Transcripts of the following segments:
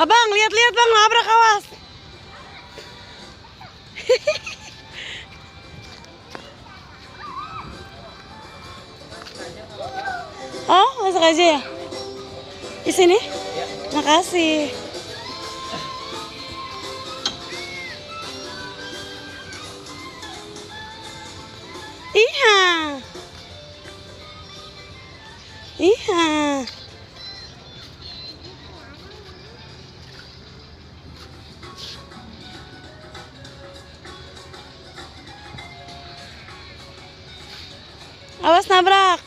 Abang, lihat-lihat bang, nabrak, awas. Oh, masuk aja ya? Di sini? Makasih. Iya. Iya. Awas nabrak.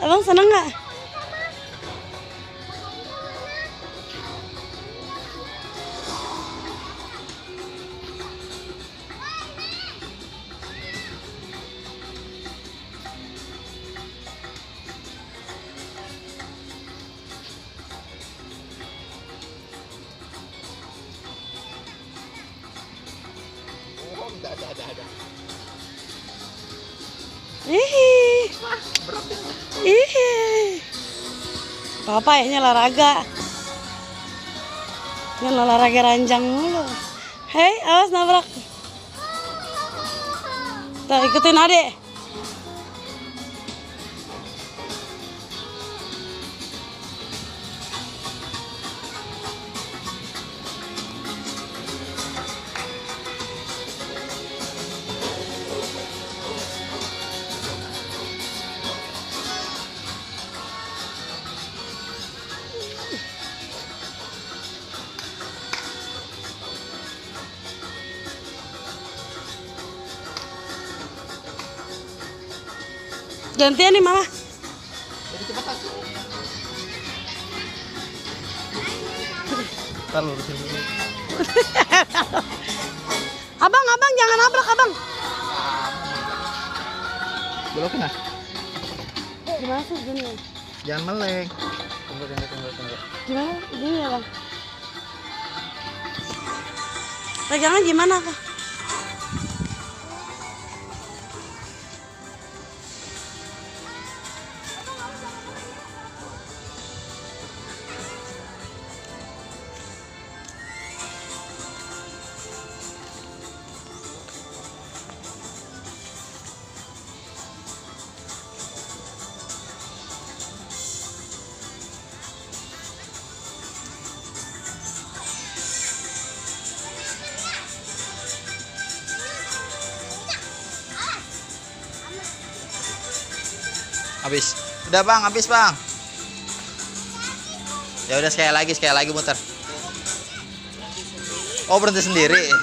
Abang seneng nggak? Ada. Ih. Wah, berat ya. Ih. Papa kayaknya olahraga. Jangan olahraga ranjang mulu. Hei, awas nabrak. Tuh, ikutin adek. Gantian nih mama. Jadi cepetan. Ntar lurusin dulu. Abang, jangan nabrak abang. Belokin ah. Gimana sih gini? Jangan meleng. Tunggu. Gimana? Gini ya bang. Pegangan gimana kak? Habis. Udah bang, habis bang. Ya udah sekali lagi muter. Oh berhenti sendiri.